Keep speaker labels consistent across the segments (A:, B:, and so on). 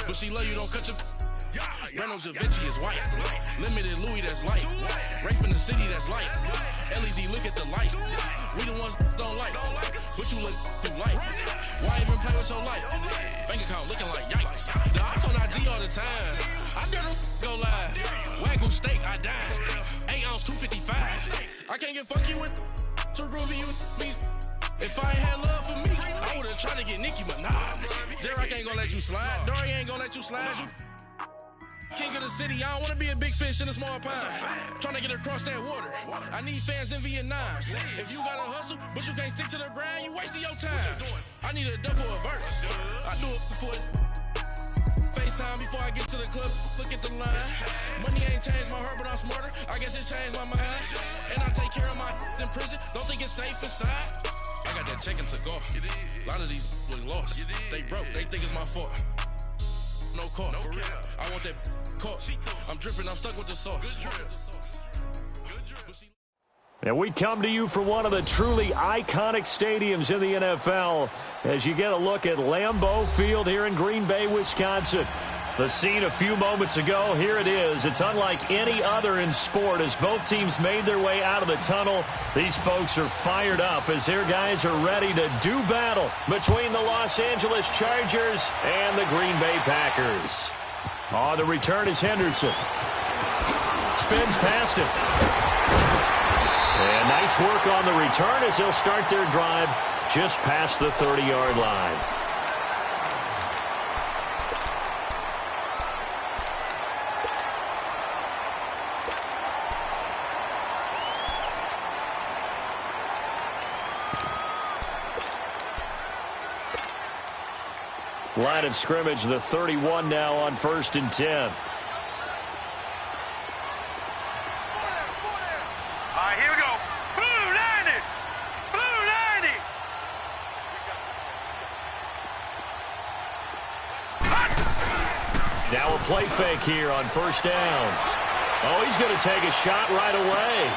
A: But she love you, don't cut your... Breno Javinci is white. Limited Louis, that's light. Rape in the city, that's light. LED, look at the light. We the ones don't like. But you look too light. Why even play with your life? Bank account looking like yikes. The ops on IG all the time. I dare them go live. Wagyu steak, I dine. 8 ounce, 255. I can't get funky with to groovy you me. If I ain't had love for me, I would've tried to get Nicki Minaj. J-Rock ain't gonna let you slide. Dory ain't gonna let you slide. You king of the city, I don't wanna be a big fish in a small pond. Trying to get across that water. I need fans in Vietnam. If you gotta hustle, but you can't stick to the grind, you wasting your time. I need a double a verse. I do it for FaceTime before I get to the club. Look at the line. Money ain't changed my heart, but I'm smarter. I guess it changed my mind. And I take care of my in prison. Don't think it's safe inside. I got that check to go. A lot of these look lost. They broke. They think it's my fault. No call, for real. I want that caught. I'm dripping, I'm stuck with the sauce.
B: And we come to you from one of the truly iconic stadiums in the NFL as you get a look at Lambeau Field here in Green Bay, Wisconsin. The scene a few moments ago, here it is. It's unlike any other in sport as both teams made their way out of the tunnel. These folks are fired up as their guys are ready to do battle between the Los Angeles Chargers and the Green Bay Packers. Oh, the return is Henderson. Spins past him. And nice work on the return as they'll start their drive just past the 30-yard line. Line of scrimmage, the 31 now on 1st and 10.
C: All right, here we go. Blue 90! Blue 90!
B: Now a play fake here on 1st down. Oh, he's going to take a shot right away.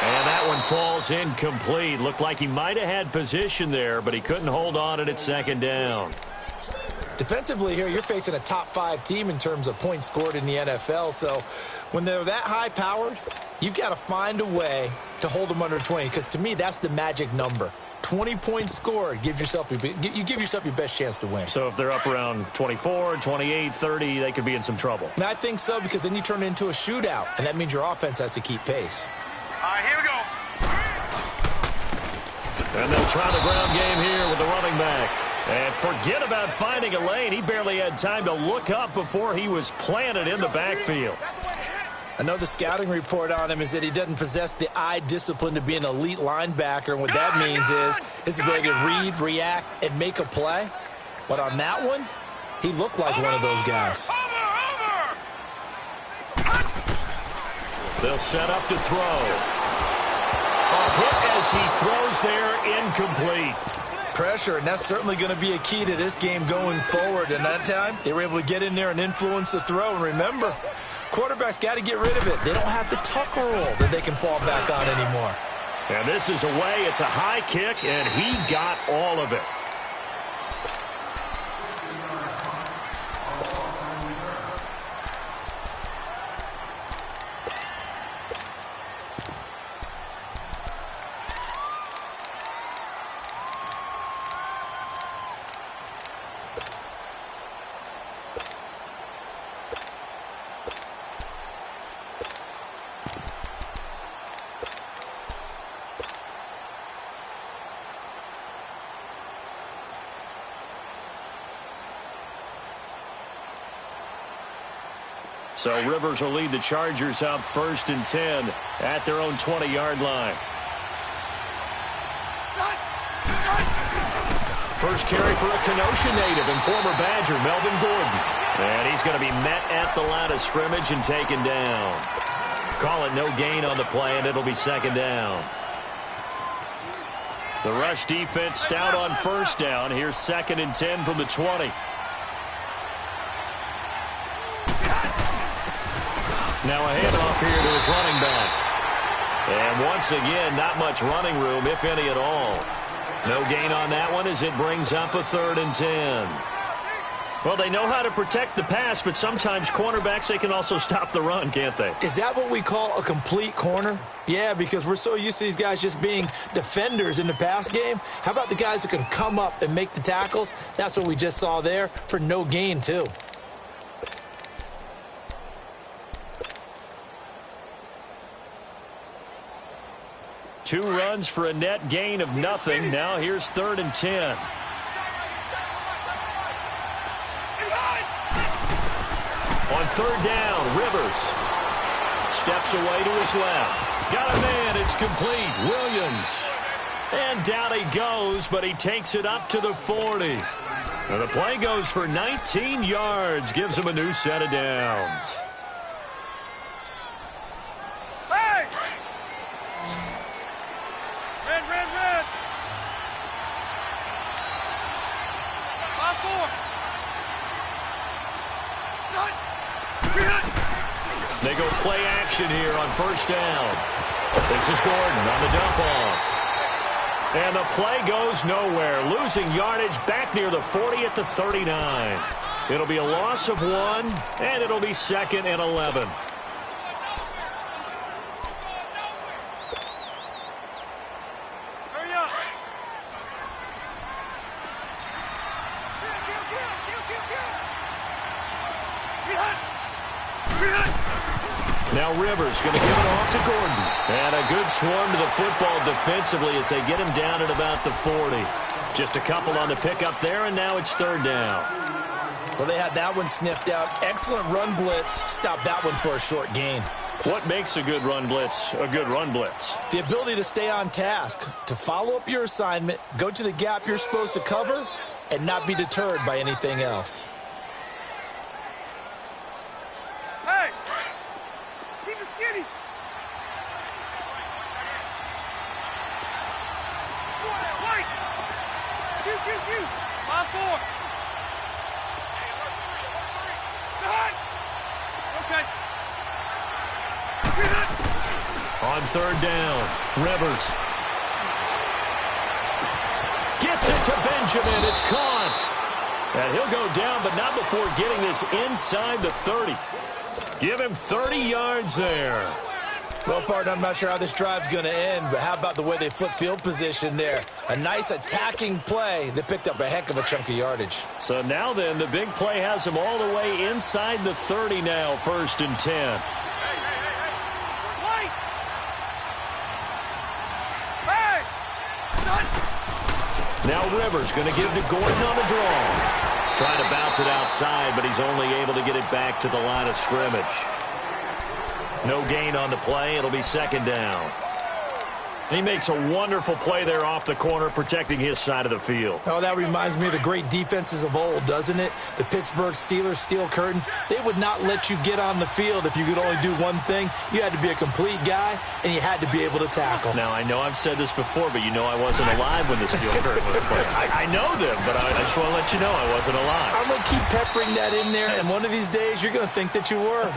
B: And that one falls incomplete. Looked like he might have had position there, but he couldn't hold on at 2nd down.
D: Defensively here, you're facing a top-5 team in terms of points scored in the NFL. So when they're that high-powered, you've got to find a way to hold them under 20. Because to me, that's the magic number. 20 points scored, you give yourself your best chance to win.
B: So if they're up around 24, 28, 30, they could be in some trouble.
D: And I think so, because then you turn it into a shootout, and that means your offense has to keep pace.
C: All right, here we go.
B: And they'll try the ground game here with the running back. And forget about finding a lane. He barely had time to look up before he was planted in the backfield.
D: I know the scouting report on him is that he doesn't possess the eye discipline to be an elite linebacker. And what that means is his ability to read, react, and make a play. But on that one, he looked like one of those guys.
B: They'll set up to throw. A hit as he throws there, incomplete.
D: Pressure, and that's certainly going to be a key to this game going forward. And that time, they were able to get in there and influence the throw. And remember, quarterbacks got to get rid of it. They don't have the tuck rule that they can fall back on anymore.
B: And this is away. It's a high kick, and he got all of it. So Rivers will lead the Chargers up 1st and 10 at their own 20-yard line. First carry for a Kenosha native and former Badger, Melvin Gordon. And he's going to be met at the line of scrimmage and taken down. Call it no gain on the play, and it'll be 2nd down. The rush defense stout on 1st down. Here's 2nd and 10 from the 20. Now a handoff here to his running back. And once again, not much running room, if any at all. No gain on that one as it brings up a 3rd and 10. Well, they know how to protect the pass, but sometimes cornerbacks, they can also stop the run, can't they?
D: Is that what we call a complete corner? Yeah, because we're so used to these guys just being defenders in the pass game. How about the guys who can come up and make the tackles? That's what we just saw there for no gain, too.
B: Two runs for a net gain of nothing. Now here's 3rd and 10. On 3rd down, Rivers steps away to his left. Got a man. It's complete. Williams. And down he goes, but he takes it up to the 40. And the play goes for 19 yards. Gives him a new set of downs.
C: Hey! Red. 5-4.
B: They go play action here on 1st down. This is Gordon on the dump off. And the play goes nowhere. Losing yardage back near the 40 at the 39. It'll be a loss of 1, and it'll be 2nd and 11.
C: Hurry up.
B: Now Rivers going to give it off to Gordon. And a good swarm to the football defensively as they get him down at about the 40. Just a couple on the pickup there, and now it's 3rd down.
D: Well, they had that one sniffed out. Excellent run blitz. Stopped that one for a short gain.
B: What makes a good run blitz a good run blitz?
D: The ability to stay on task, to follow up your assignment, go to the gap you're supposed to cover, and not be deterred by anything else.
C: Hey! Keep it skinny. White! Q. 5-4. Okay.
B: On 3rd down, Rivers gets it to Benjamin. It's caught. And he'll go down, but not before getting this inside the 30. Give him 30 yards there.
D: Well, partner, I'm not sure how this drive's going to end, but how about the way they flipped field position there? A nice attacking play that picked up a heck of a chunk of yardage.
B: So now then, the big play has him all the way inside the 30 now, 1st and 10.
C: White! Hey!
B: Now Rivers going to give to Gordon on the draw. Trying to bounce it outside, but he's only able to get it back to the line of scrimmage. No gain on the play. It'll be 2nd down. He makes a wonderful play there off the corner, protecting his side of the field.
D: Oh, that reminds me of the great defenses of old, doesn't it? The Pittsburgh Steelers steel curtain. They would not let you get on the field if you could only do one thing. You had to be a complete guy, and you had to be able to tackle.
B: Now, I know I've said this before, but you know I wasn't alive when the steel curtain was played. I know them, but I just want to let you know I wasn't alive.
D: I'm going to keep peppering that in there, and one of these days you're going to think that you were.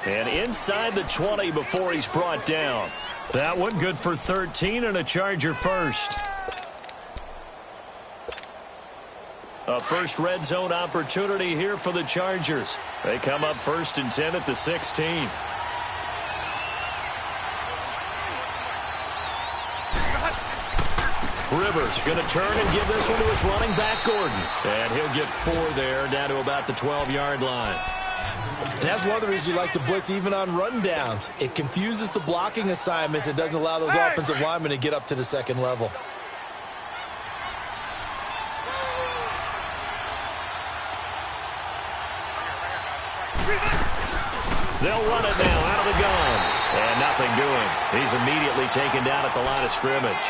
B: And inside the 20 before he's brought down. That one good for 13 and a Charger first. A first red zone opportunity here for the Chargers. They come up 1st and 10 at the 16. Rivers going to turn and give this one to his running back, Gordon. And he'll get 4 there, down to about the 12-yard line.
D: And that's one of the reasons you like to blitz even on rundowns. It confuses the blocking assignments. It doesn't allow those offensive linemen to get up to the 2nd level.
B: They'll run it now out of the gun. And nothing doing. He's immediately taken down at the line of scrimmage.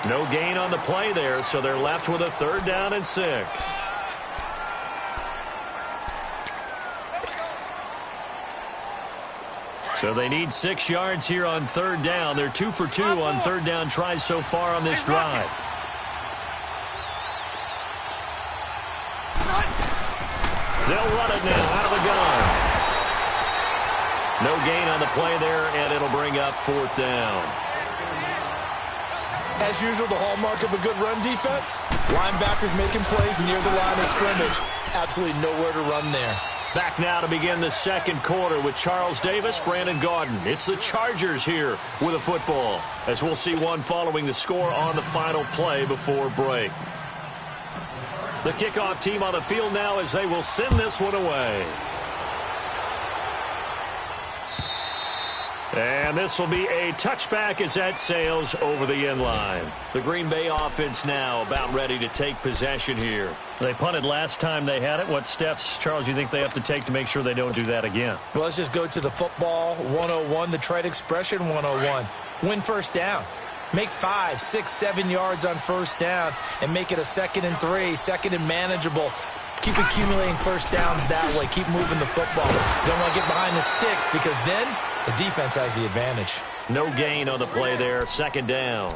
B: No gain on the play there, so they're left with a 3rd down and 6. So they need 6 yards here on 3rd down. They're 2 for 2 on 3rd down tries so far on this drive. They'll run it now out of the gun. No gain on the play there, and it'll bring up 4th down.
D: As usual, the hallmark of a good run defense, linebackers making plays near the line of scrimmage. Absolutely nowhere to run there.
B: Back now to begin the second quarter with Charles Davis, Brandon Gaudin. It's the Chargers here with a football, as we'll see one following the score on the final play before break. The kickoff team on the field now as they will send this one away. And this will be a touchback as that sails over the end line. The Green Bay offense now about ready to take possession here. They punted last time they had it. What steps, Charles, do you think they have to take to make sure they don't do that again?
D: Well, let's just go to the football 101, the trite expression 101. Win first down. Make 5, 6, 7 yards on first down and make it a 2nd and 3, 2nd and manageable. Keep accumulating first downs that way. Keep moving the football. You don't want to get behind the sticks because then the defense has the advantage.
B: No gain on the play there. 2nd down.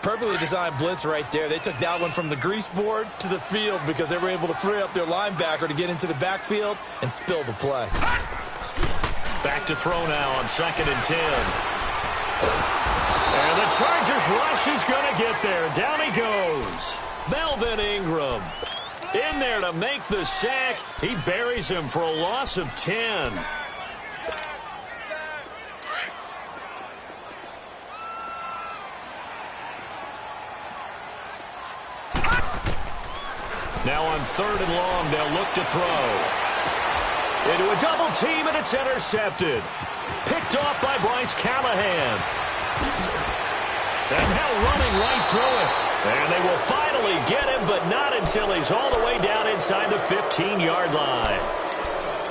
D: Perfectly designed blitz right there. They took that one from the grease board to the field because they were able to free up their linebacker to get into the backfield and spill the play.
B: Back to throw now on 2nd and 10. And the Chargers rush is going to get there. Down he goes. Melvin Ingram in there to make the sack. He buries him for a loss of 10. Now on 3rd and long, they'll look to throw. Into a double team, and it's intercepted. Picked off by Bryce Callahan. And now running right through it. And they will finally get him, but not until he's all the way down inside the 15-yard line.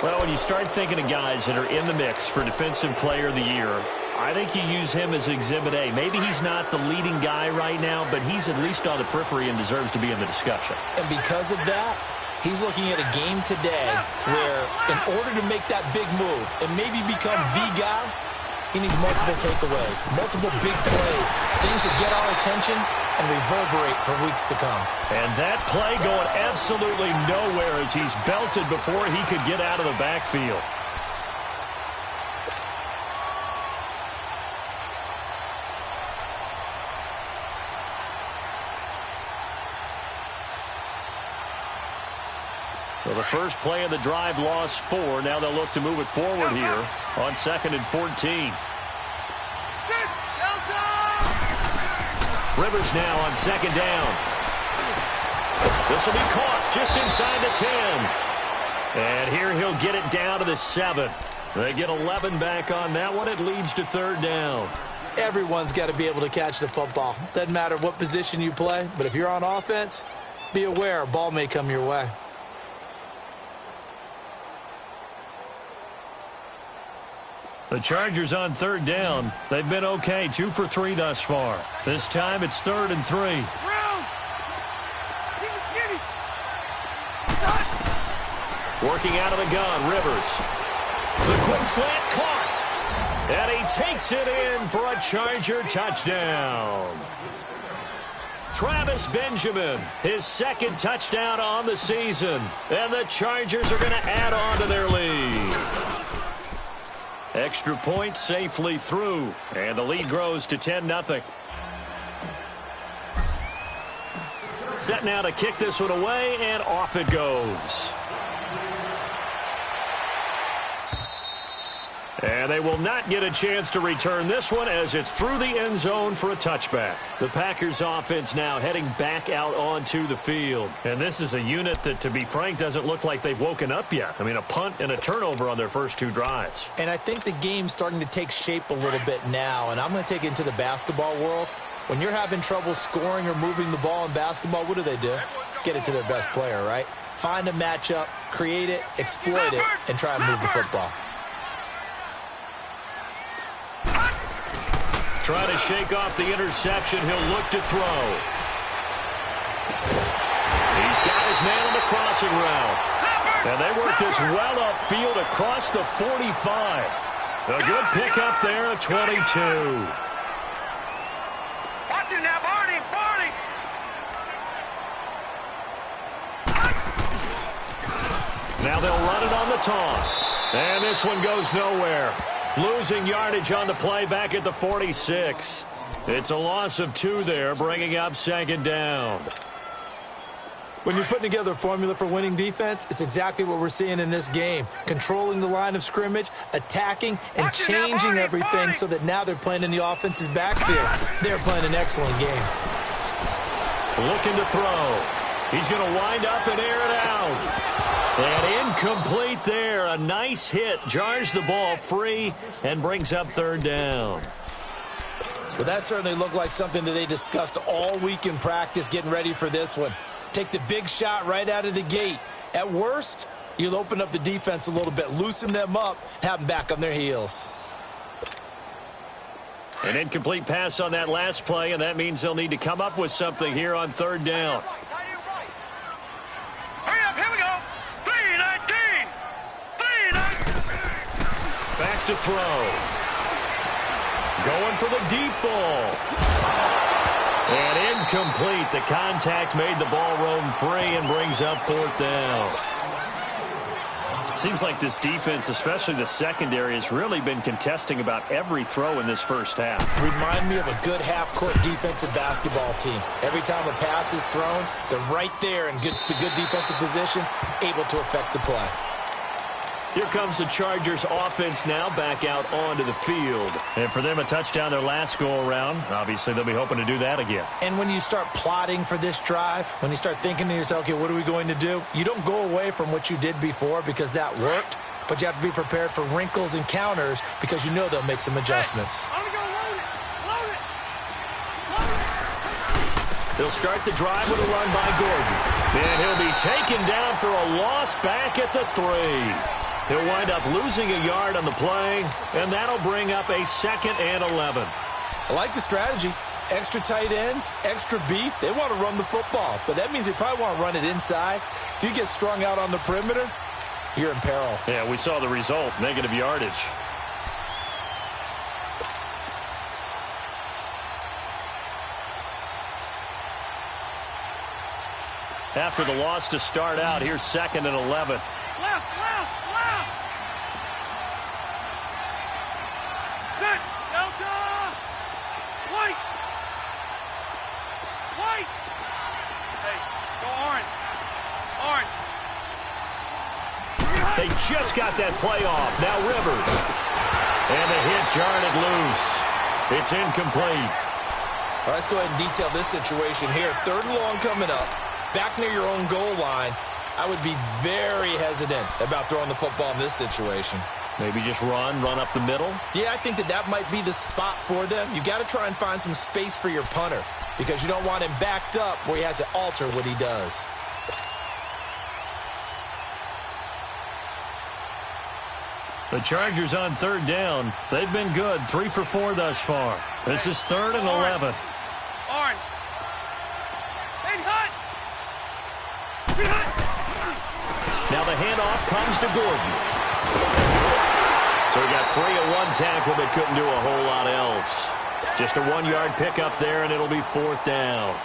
B: Well, when you start thinking of guys that are in the mix for Defensive Player of the Year, I think you use him as Exhibit A. Maybe he's not the leading guy right now, but he's at least on the periphery and deserves to be in the discussion.
D: And because of that, he's looking at a game today where in order to make that big move and maybe become the guy, he needs multiple takeaways, multiple big plays, things that get our attention and reverberate for weeks to come.
B: And that play going absolutely nowhere as he's belted before he could get out of the backfield. So the first play of the drive lost 4. Now they'll look to move it forward here on 2nd and 14. Rivers now on 2nd down. This will be caught just inside the 10. And here he'll get it down to the 7. They get 11 back on that one. It leads to 3rd down.
D: Everyone's got to be able to catch the football. Doesn't matter what position you play, but if you're on offense, be aware a ball may come your way.
B: The Chargers on 3rd down. They've been okay, 2 for 3 thus far. This time it's 3rd and 3. Working out of the gun, Rivers. The quick slant caught. And he takes it in for a Charger touchdown. Travis Benjamin, his 2nd touchdown on the season. And the Chargers are going to add on to their lead. Extra point safely through, and the lead grows to 10-0. Set now to kick this one away, and off it goes. And they will not get a chance to return this one as it's through the end zone for a touchback. The Packers offense now heading back out onto the field. And this is a unit that, to be frank, doesn't look like they've woken up yet. I mean, a punt and a turnover on their first 2 drives.
D: And I think the game's starting to take shape a little bit now. And I'm going to take it into the basketball world. When you're having trouble scoring or moving the ball in basketball, what do? Get it to their best player, right? Find a matchup, create it, exploit it, and try and move the football.
B: Trying to shake off the interception. He'll look to throw. He's got his man on the crossing route. And they work this well upfield across the 45. A good pickup there at 22.
C: Watch it now, Barney, Barney.
B: Now they'll run it on the toss. And this one goes nowhere. Losing yardage on the play back at the 46. It's a loss of 2 there, bringing up 2nd down.
D: When you're putting together a formula for winning defense, it's exactly what we're seeing in this game. Controlling the line of scrimmage, attacking, and changing everything so that now they're playing in the offense's backfield. They're playing an excellent game.
B: Looking to throw. He's going to wind up and air it out. And incomplete there. A nice hit. Jars the ball free and brings up 3rd down.
D: Well, that certainly looked like something that they discussed all week in practice getting ready for this one. Take the big shot right out of the gate. At worst, you'll open up the defense a little bit, loosen them up, have them back on their heels.
B: An incomplete pass on that last play, and that means they'll need to come up with something here on 3rd down.
C: Hurry up, here we go. 3-19. 3-19.
B: Back to throw. Going for the deep ball. And incomplete. The contact made the ball roam free and brings up 4th down. Seems like this defense, especially the secondary, has really been contesting about every throw in this first half.
D: Remind me of a good half-court defensive basketball team. Every time a pass is thrown, they're right there in good defensive position, able to affect the play.
B: Here comes the Chargers offense now back out onto the field. And for them, a touchdown their last go-around. Obviously, they'll be hoping to do that again.
D: And when you start plotting for this drive, when you start thinking to yourself, okay, what are we going to do? You don't go away from what you did before because that worked, but you have to be prepared for wrinkles and counters because you know they'll make some adjustments.
B: They'll start the drive with a run by Gordon. And he'll be taken down for a loss back at the 3. He'll wind up losing a yard on the play, and that'll bring up a 2nd and 11.
D: I like the strategy. Extra tight ends, extra beef. They want to run the football, but that means they probably want to run it inside. If you get strung out on the perimeter, you're in peril.
B: Yeah, we saw the result, negative yardage. After the loss to start out, here's 2nd and 11.
C: Left. Set. Delta. White. Hey, go orange.
B: They just got that play off. Now Rivers. And the hit jarred it loose. It's incomplete.
D: Well, let's go ahead and detail this situation here. 3rd and long coming up. Back near your own goal line. I would be very hesitant about throwing the football in this situation.
B: Maybe just run up the middle?
D: Yeah, I think that might be the spot for them. You got to try and find some space for your punter because you don't want him backed up where he has to alter what he does.
B: The Chargers on 3rd down. They've been good. 3 for 4 thus far. This is 3rd and 11.
C: Orange.
B: Now the handoff comes to Gordon. So he got free of 1 tackle but couldn't do a whole lot else. Just a 1-yard pickup there, and it'll be 4th down.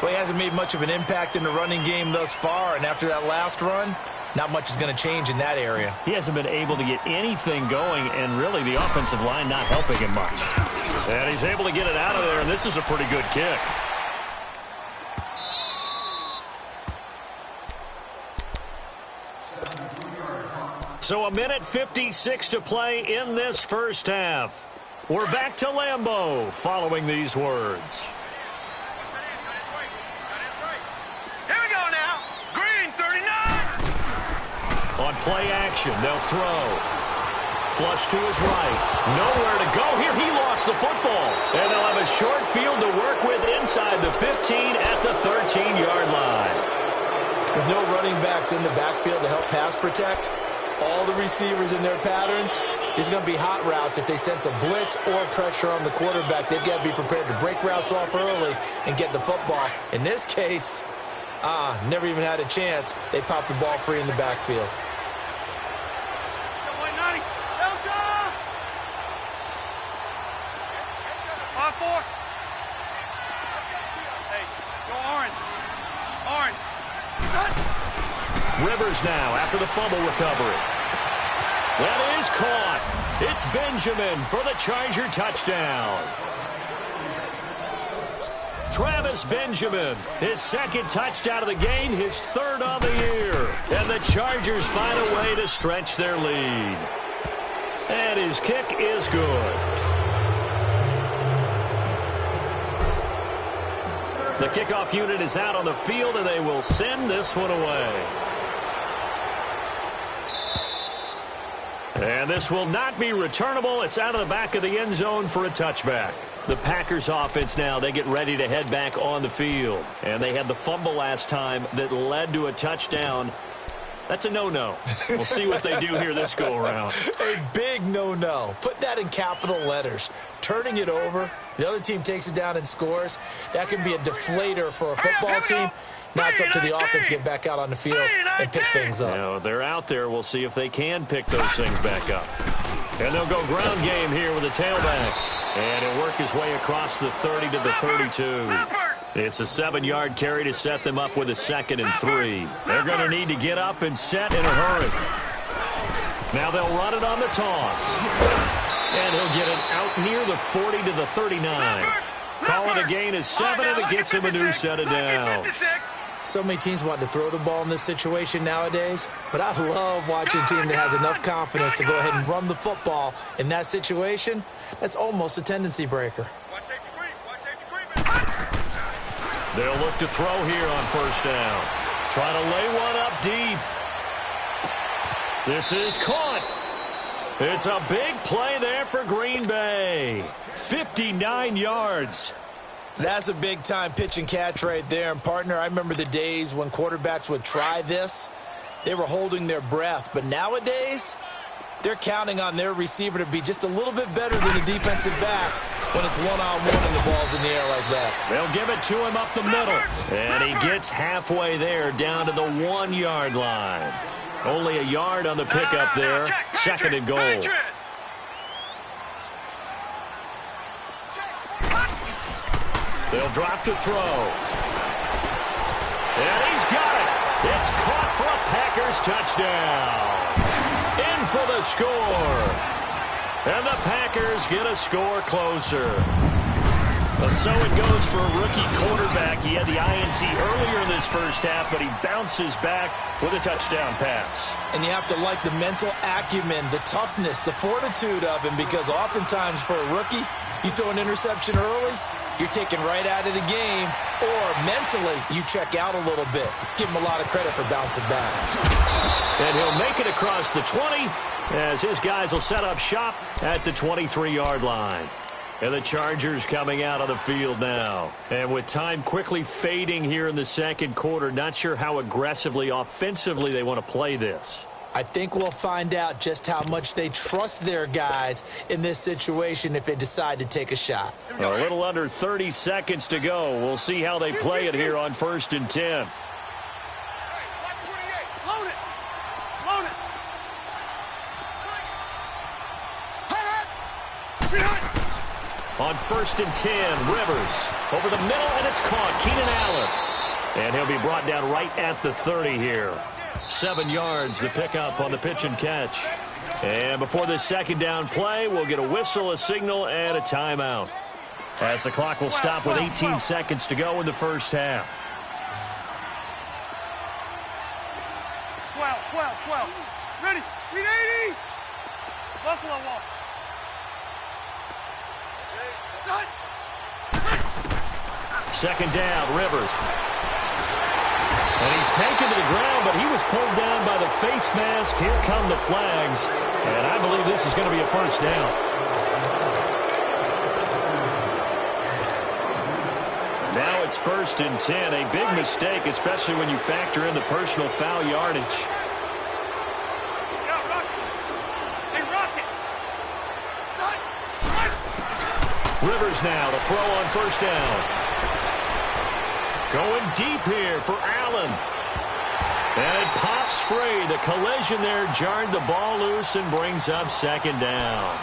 D: Well, he hasn't made much of an impact in the running game thus far, and after that last run, not much is going to change in that area.
B: He hasn't been able to get anything going, and really the offensive line not helping him much. And he's able to get it out of there, and this is a pretty good kick. So 1:56 to play in this first half. We're back to Lambeau following these words.
C: Here we go now. Green, 39.
B: On play action, they'll throw. Flush to his right. Nowhere to go here. He lost the football. And they'll have a short field to work with inside the 15 at the 13-yard line.
D: With no running backs in the backfield to help pass protect, all the receivers in their patterns, these are going to be hot routes. If they sense a blitz or pressure on the quarterback, they've got to be prepared to break routes off early and get the football. In this case, never even had a chance. They popped the ball free in the backfield.
C: 5-4. Hey, go orange. Orange.
B: Rivers now after the fumble recovery. That is caught. It's Benjamin for the Charger touchdown. Travis Benjamin, his second touchdown of the game, his third on the year. And the Chargers find a way to stretch their lead. And his kick is good. The kickoff unit is out on the field, and they will send this one away. And this will not be returnable. It's out of the back of the end zone for a touchback. The Packers offense now, they get ready to head back on the field. And they had the fumble last time that led to a touchdown. That's a no-no. We'll see what they do here this go-around.
D: A big no-no. Put that in capital letters. Turning it over, the other team takes it down and scores. That can be a deflator for a football team. Now it's up to the offense to get back out on the field and pick things up.
B: Now, they're out there. We'll see if they can pick those things back up. And they'll go ground game here with a tailback. And he'll work his way across the 30 to the 32. It's a 7-yard carry to set them up with a 2nd and 3. They're going to need to get up and set in a hurry. Now they'll run it on the toss. And he'll get it out near the 40 to the 39. Call it a gain of 7, and it gets him a new set of downs.
D: So many teams want to throw the ball in this situation nowadays, but I love watching a team that has enough confidence to go ahead and run the football in that situation. That's almost a tendency breaker.
B: They'll look to throw here on first down. Trying to lay one up deep. This is caught. It's a big play there for Green Bay. 59 yards.
D: That's a big-time pitch and catch right there. And, partner, I remember the days when quarterbacks would try this. They were holding their breath. But nowadays, they're counting on their receiver to be just a little bit better than the defensive back when it's one-on-one and the ball's in the air like that.
B: They'll give it to him up the middle. And he gets halfway there down to the 1-yard line. Only a yard on the pickup there. 2nd and goal. They'll drop to throw. And he's got it. It's caught for a Packers touchdown. In for the score. And the Packers get a score closer. So it goes for a rookie quarterback. He had the INT earlier in this first half, but he bounces back with a touchdown pass.
D: And you have to like the mental acumen, the toughness, the fortitude of him, because oftentimes for a rookie, you throw an interception early, you're taken right out of the game, or mentally you check out a little bit. Give him a lot of credit for bouncing back.
B: And he'll make it across the 20 as his guys will set up shop at the 23-yard line. And the Chargers coming out on the field now. And with time quickly fading here in the second quarter, not sure how aggressively, offensively they want to play this.
D: I think we'll find out just how much they trust their guys in this situation if they decide to take a shot.
B: A little under 30 seconds to go. We'll see how they play it here on 1st and 10. On 1st and 10, Rivers over the middle, and it's caught. Keenan Allen. And he'll be brought down right at the 30 here. 7 yards, the pickup on the pitch and catch. And before this second down play, we'll get a whistle, a signal, and a timeout. As the clock will stop with 18 seconds to go in the first half.
C: 12. Ready? Read 80. Buffalo Wall.
B: Second down, Rivers. And he's taken to the ground, but he was pulled down by the face mask. Here come the flags. And I believe this is going to be a first down. Now it's 1st and 10. A big mistake, especially when you factor in the personal foul yardage. Rivers now to throw on first down. Going deep here for Allen. And it pops free. The collision there jarred the ball loose and brings up second down.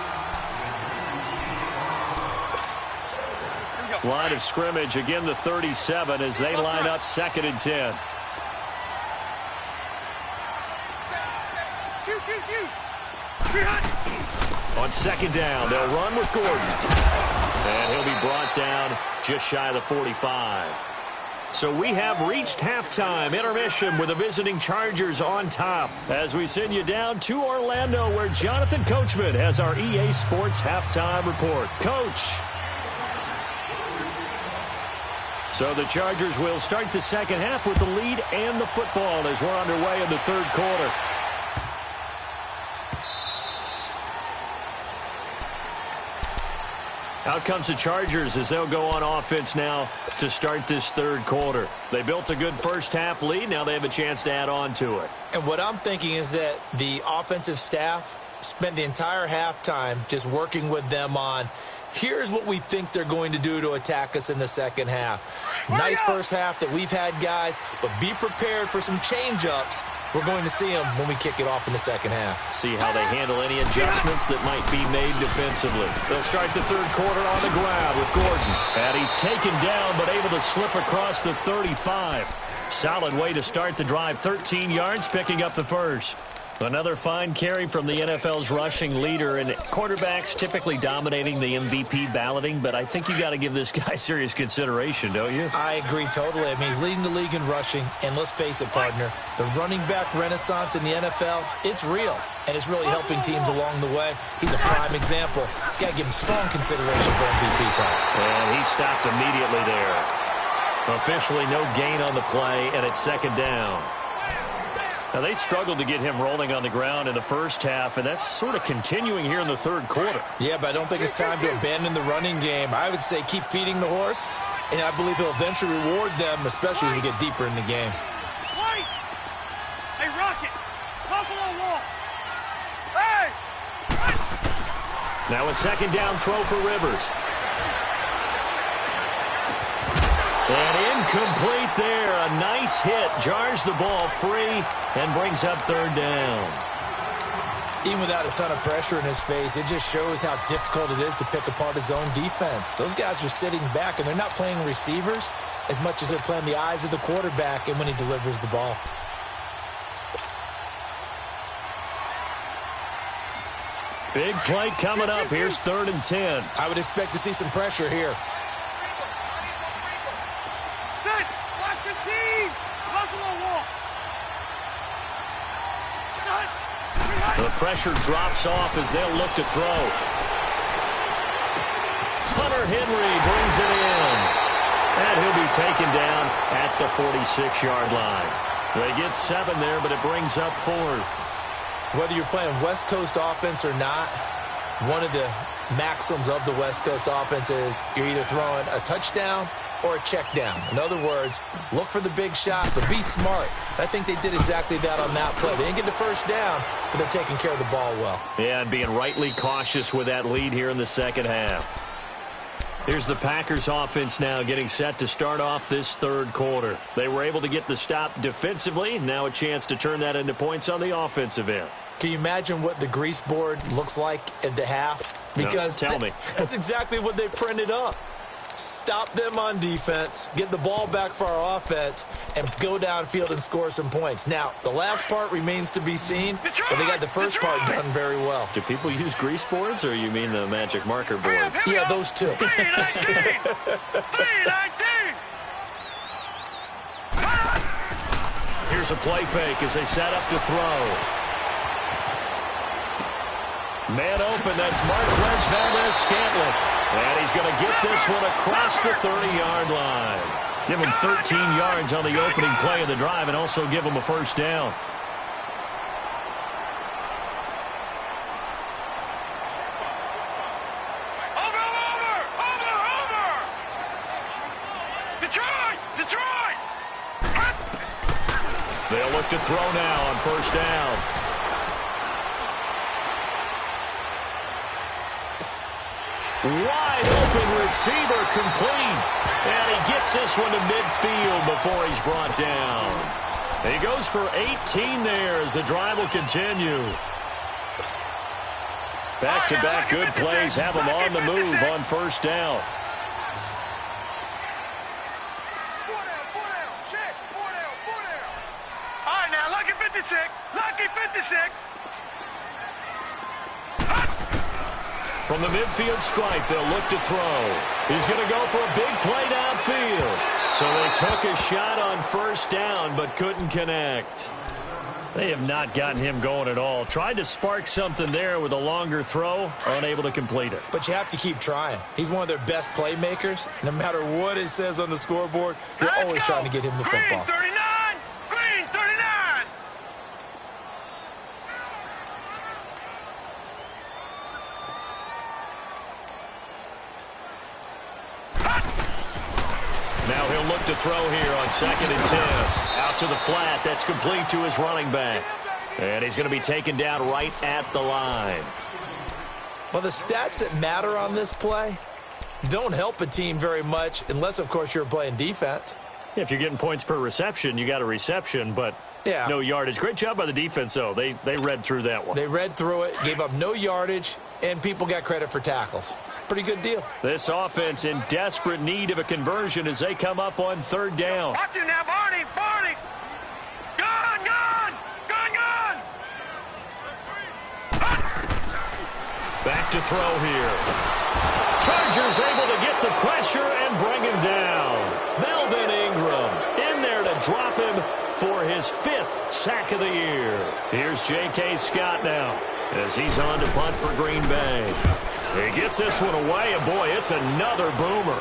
B: Line of scrimmage, again the 37 as they line up 2nd and 10. On second down, they'll run with Gordon. And he'll be brought down just shy of the 45. So we have reached halftime intermission with the visiting Chargers on top as we send you down to Orlando where Jonathan Coachman has our EA Sports halftime report. Coach. So the Chargers will start the second half with the lead and the football as we're underway in the third quarter. Out comes the Chargers as they'll go on offense now to start this third quarter. They built a good first half lead. Now they have a chance to add on to it.
D: And what I'm thinking is that the offensive staff spent the entire halftime just working with them on, here's what we think they're going to do to attack us in the second half. Nice first half that we've had, guys, but be prepared for some change-ups. We're going to see them when we kick it off in the second half.
B: See how they handle any adjustments that might be made defensively. They'll start the third quarter on the ground with Gordon. And he's taken down but able to slip across the 35. Solid way to start the drive. 13 yards, picking up the first. Another fine carry from the NFL's rushing leader, and quarterbacks typically dominating the MVP balloting, but I think you got to give this guy serious consideration, don't you?
D: I agree totally. I mean, he's leading the league in rushing, and let's face it, partner, the running back renaissance in the NFL, it's real, and it's really helping teams along the way. He's a prime example. Got to give him strong consideration for MVP time.
B: And he stopped immediately there. Officially no gain on the play, and it's second down. Now, they struggled to get him rolling on the ground in the first half, and that's sort of continuing here in the third quarter.
D: Yeah, but I don't think it's time to abandon the running game. I would say keep feeding the horse, and I believe he'll eventually reward them, especially as we get deeper in the game.
C: Wait! Hey, Rocket! Buffalo Wall! Hey!
B: Now a second down throw for Rivers. And incomplete there. A nice hit. Jars the ball free and brings up third down.
D: Even without a ton of pressure in his face, it just shows how difficult it is to pick apart his own defense. Those guys are sitting back, and they're not playing receivers as much as they're playing the eyes of the quarterback and when he delivers the ball.
B: Big play coming up. Here's 3rd and 10.
D: I would expect to see some pressure here.
B: The pressure drops off as they'll look to throw. Hunter Henry brings it in. And he'll be taken down at the 46-yard line. They get 7 there, but it brings up 4th.
D: Whether you're playing West Coast offense or not, one of the maxims of the West Coast offense is you're either throwing a touchdown or a check down. In other words, look for the big shot, but be smart. I think they did exactly that on that play. They didn't get the first down, but they're taking care of the ball well.
B: Yeah, and being rightly cautious with that lead here in the second half. Here's the Packers offense now getting set to start off this third quarter. They were able to get the stop defensively. Now a chance to turn that into points on the offensive end.
D: Can you imagine what the grease board looks like at the half? Because
B: no, tell me.
D: That's exactly what they printed up. Stop them on defense, get the ball back for our offense, and go downfield and score some points. Now, the last part remains to be seen, but they got the first part done very well.
B: Do people use grease boards, or you mean the magic marker board?
D: Yeah, those two.
C: 319!
B: Here's a play fake as they set up to throw. Man open, that's Marquez Valdes-Scantling. And he's going to get this one across the 30-yard line. Give him 13 yards on the opening play of the drive and also give him a first down.
C: Over! Detroit!
B: They'll look to throw now on first down. Wide open receiver complete. And he gets this one to midfield before he's brought down. He goes for 18 there as the drive will continue. Back-to-back good plays have him on the move on first down.
C: All right, now, lucky 56.
B: From the midfield stripe, they'll look to throw. He's going to go for a big play downfield. So they took a shot on first down, but couldn't connect. They have not gotten him going at all. Tried to spark something there with a longer throw, unable to complete it.
D: But you have to keep trying. He's one of their best playmakers. No matter what it says on the scoreboard, you're always trying to get him the football.
C: Green 39! Green 39!
B: Now he'll look to throw here on 2nd and 10. Out to the flat. That's complete to his running back. And he's going to be taken down right at the line.
D: Well, the stats that matter on this play don't help a team very much unless, of course, you're playing defense.
B: If you're getting points per reception, you got a reception, but no yardage. Great job by the defense, though. They read through that one.
D: They read through it, gave up no yardage, and people got credit for tackles. Pretty good deal.
B: This offense in desperate need of a conversion as they come up on 3rd down.
C: Watch it now, Barney! Barney! Gun! Gun! Gun! Gun!
B: Back to throw here. Chargers able to get the pressure and bring him down. Melvin Ingram in there to drop him for his 5th sack of the year. Here's J.K. Scott now as he's on to punt for Green Bay. He gets this one away, and boy, it's another boomer.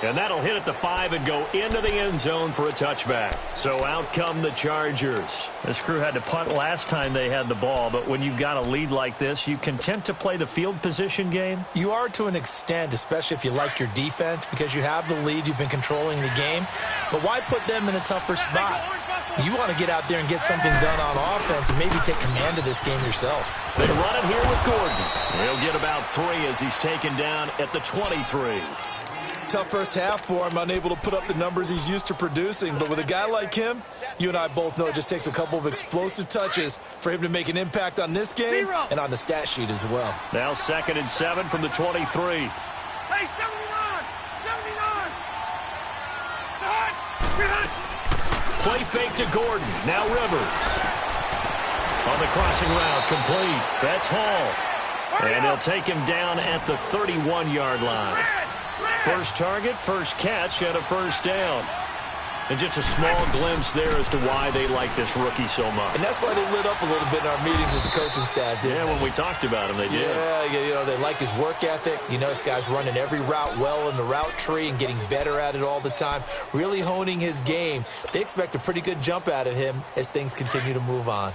B: And that'll hit at the 5 and go into the end zone for a touchback. So out come the Chargers. This crew had to punt last time they had the ball, but when you've got a lead like this, you content to play the field position game?
D: You are to an extent, especially if you like your defense, because you have the lead, you've been controlling the game. But why put them in a tougher spot? You want to get out there and get something done on offense and maybe take command of this game yourself.
B: They run it here with Gordon. He'll get about 3 as he's taken down at the 23.
D: Tough first half for him, unable to put up the numbers he's used to producing. But with a guy like him, you and I both know it just takes a couple of explosive touches for him to make an impact on this game and on the stat sheet as well.
B: Now 2nd and 7 from the 23.
C: Hey, 79! 79!
B: Play fake to Gordon. Now Rivers. On the crossing route, complete. That's Hall. And he'll take him down at the 31-yard line. First target, first catch, and a first down. And just a small glimpse there as to why they like this rookie so much.
D: And that's why they lit up a little bit in our meetings with the coaching staff, didn't they?
B: When we talked about him, they did.
D: Yeah, they like his work ethic. You know, this guy's running every route well in the route tree and getting better at it all the time, really honing his game. They expect a pretty good jump out of him as things continue to move on.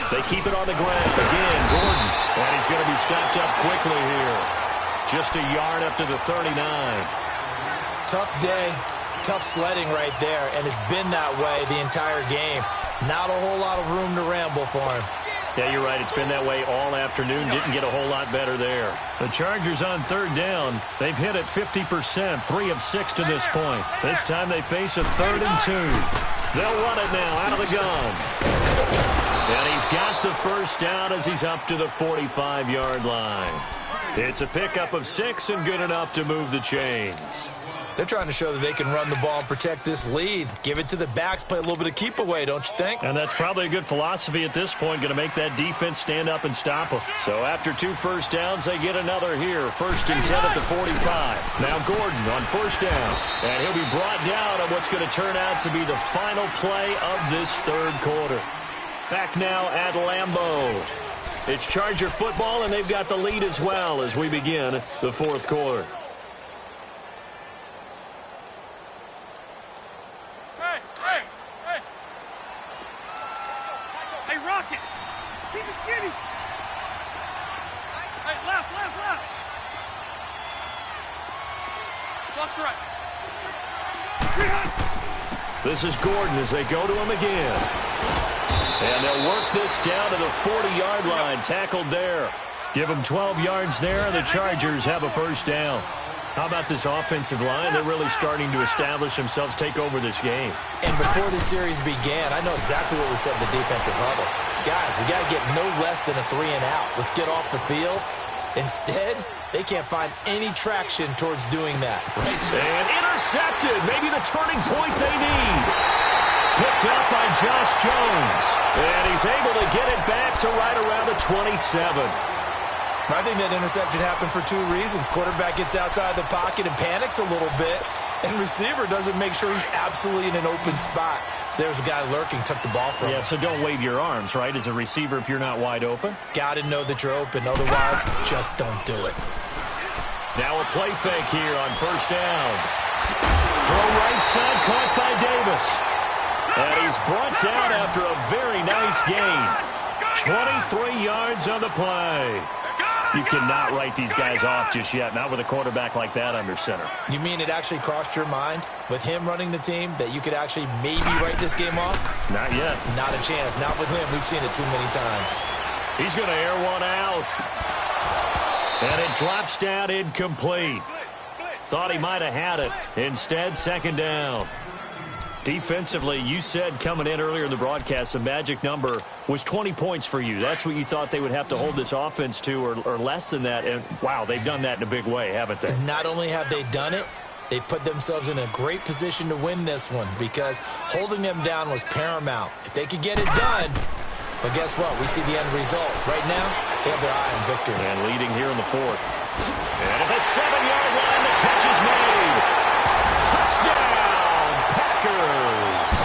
B: They keep it on the ground. Again, Gordon. And he's going to be stopped up quickly here. Just a yard up to the 39.
D: Tough day, tough sledding right there, and it's been that way the entire game. Not a whole lot of room to ramble for him.
B: Yeah, you're right. It's been that way all afternoon. Didn't get a whole lot better there. The Chargers on 3rd down. They've hit it 50%, 3 of 6 to this point. This time they face a 3rd and 2. They'll run it now out of the gun. And he's got the first down as he's up to the 45-yard line. It's a pickup of 6 and good enough to move the chains.
D: They're trying to show that they can run the ball and protect this lead. Give it to the backs, play a little bit of keep away, don't you think?
B: And that's probably a good philosophy at this point, going to make that defense stand up and stop them. So after 2 first downs, they get another here. 1st and 10 at the 45. Now Gordon on first down. And he'll be brought down on what's going to turn out to be the final play of this 3rd quarter. Back now at Lambeau. It's Charger football, and they've got the lead as well as we begin the 4th quarter.
C: Hey, Rocket! Keep it skinny! Hey, left! Lost right.
B: This is Gordon as they go to him again. And they'll work this down to the 40-yard line. Tackled there. Give them 12 yards there, and the Chargers have a first down. How about this offensive line? They're really starting to establish themselves, take over this game.
D: And before the series began, I know exactly what we said in the defensive huddle. Guys, we got to get no less than a 3 and out. Let's get off the field Instead, they can't find any traction towards doing that. Right?
B: And intercepted. Maybe the turning point they need. Picked up by Josh Jones. And he's able to get it back to right around the 27.
D: I think that interception happened for two reasons. Quarterback gets outside the pocket and panics a little bit, and receiver doesn't make sure he's absolutely in an open spot. So there's a guy lurking, took the ball from him.
B: Yeah, so don't wave your arms, right, as a receiver if you're not wide open.
D: Got to know that you're open. Otherwise, just don't do it.
B: Now a play fake here on first down. Throw right side, caught by Davis. And he's brought down after a very nice gain. 23 yards on the play. You cannot write these guys off just yet, not with a quarterback like that under center.
D: You mean it actually crossed your mind with him running the team that you could actually maybe write this game off?
B: Not yet.
D: Not a chance. Not with him. We've seen it too many times.
B: He's going to air one out. And it drops down incomplete. Thought he might have had it. Instead, second down. Defensively, you said coming in earlier in the broadcast, the magic number was 20 points for you. That's what you thought they would have to hold this offense to, or less than that. And, wow, they've done that in a big way, haven't they?
D: Not only have they done it, they put themselves in a great position to win this one because holding them down was paramount. If they could get it done, but guess what? We see the end result. Right now, they have their eye on victory.
B: And leading here in the fourth. And at the 7-yard line, the catch is made. Touchdown! Packers.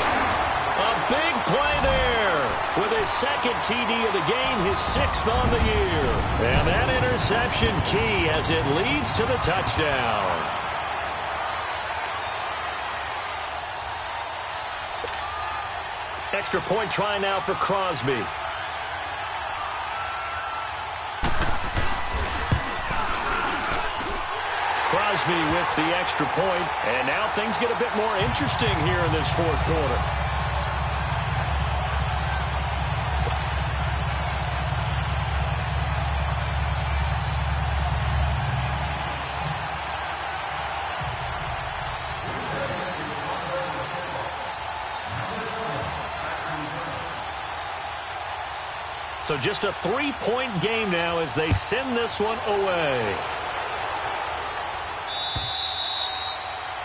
B: A big play there with his second TD of the game, his 6th on the year. And that interception key as it leads to the touchdown. Extra point try now for Crosby. Crosby with the extra point, and now things get a bit more interesting here in this fourth quarter. So just a 3-point game now as they send this one away.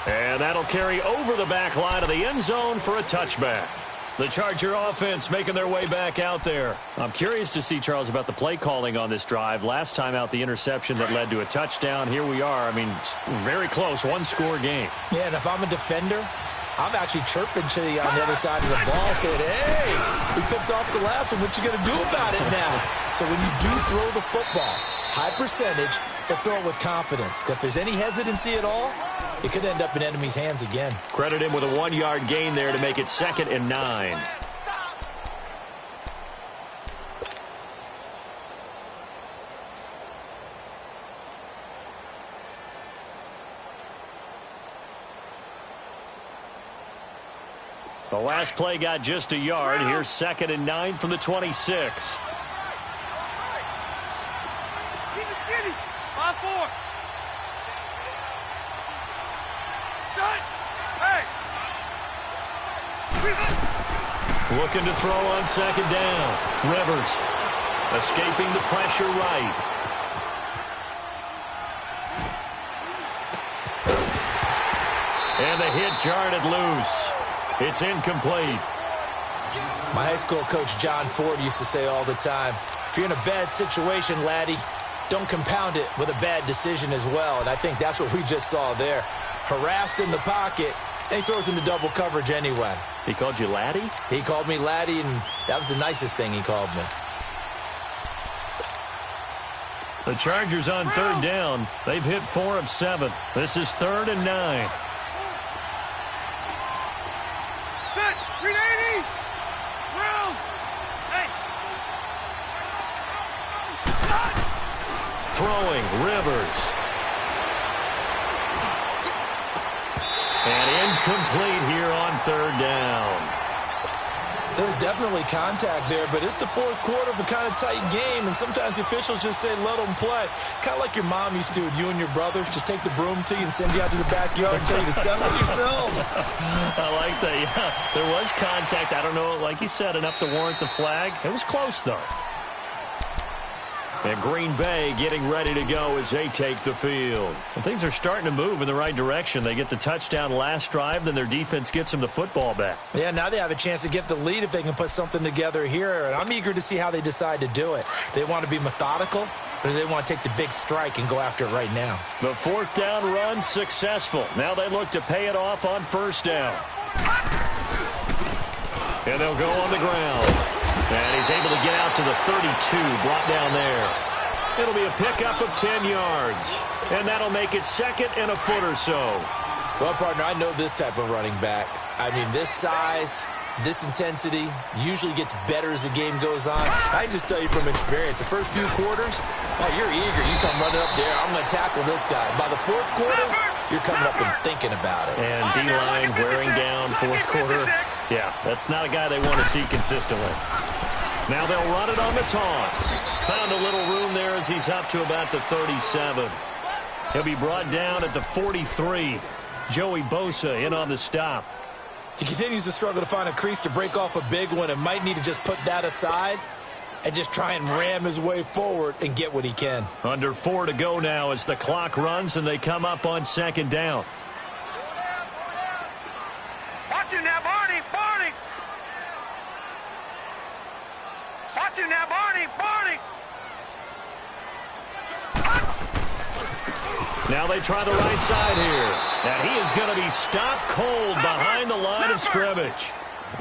B: And that'll carry over the back line of the end zone for a touchback. The Charger offense making their way back out there. I'm curious to see, Charles, about the play calling on this drive. Last time out, the interception that led to a touchdown. Here we are. I mean, very close, one-score game.
D: Yeah, and if I'm a defender, I'm actually chirping to you on the other side of the ball, saying, hey, we picked off the last one. What you going to do about it now? So when you do throw the football, high percentage, but throw it with confidence. Because if there's any hesitancy at all, it could end up in enemy's hands again.
B: Credit him with a 1-yard gain there to make it 2nd and 9. The last play got just a yard. Here's 2nd and 9 from the 26. Looking to throw on 2nd down. Rivers escaping the pressure right. And the hit jarred it loose. It's incomplete.
D: My high school coach John Ford used to say all the time, if you're in a bad situation, laddie, don't compound it with a bad decision as well. And I think that's what we just saw there. Harassed in the pocket, and he throws into double coverage anyway.
B: He called you laddie?
D: He called me laddie, and that was the nicest thing he called me.
B: The Chargers on 3rd down. They've hit 4 of 7. This is 3rd and 9. Throwing, Rivers. And incomplete here on 3rd down.
D: There's definitely contact there, but it's the fourth quarter of a kind of tight game, and sometimes the officials just say, let them play. Kind of like your mom used to with you and your brothers. Just take the broom to you and send you out to the backyard and tell you to settle yourselves.
B: I like that, yeah. There was contact. I don't know, like you said, enough to warrant the flag. It was close, though. And Green Bay getting ready to go as they take the field. And things are starting to move in the right direction. They get the touchdown last drive, then their defense gets them the football back.
D: Yeah, now they have a chance to get the lead if they can put something together here. And I'm eager to see how they decide to do it. They want to be methodical, or do they want to take the big strike and go after it right now?
B: The fourth down run successful. Now they look to pay it off on first down. And they'll go on the ground. And he's able to get out to the 32, brought down there. It'll be a pickup of 10 yards. And that'll make it second and a foot or so.
D: Well, partner, I know this type of running back. I mean, this size, this intensity usually gets better as the game goes on. I can just tell you from experience, the first few quarters, oh, you're eager. You come running up there, I'm going to tackle this guy. By the fourth quarter, you're coming up and thinking about it.
B: And D-line wearing down fourth quarter. Yeah, that's not a guy they want to see consistently. Now they'll run it on the toss. Found a little room there as he's up to about the 37. He'll be brought down at the 43. Joey Bosa in on the stop.
D: He continues to struggle to find a crease to break off a big one and might need to just put that aside and just try and ram his way forward and get what he can.
B: Under 4 to go now as the clock runs and they come up on second down.
C: Watch him now, Barney. Barney. Watch him now, Barney. Barney.
B: Now they try the right side here. And he is going to be stopped cold behind the line of scrimmage.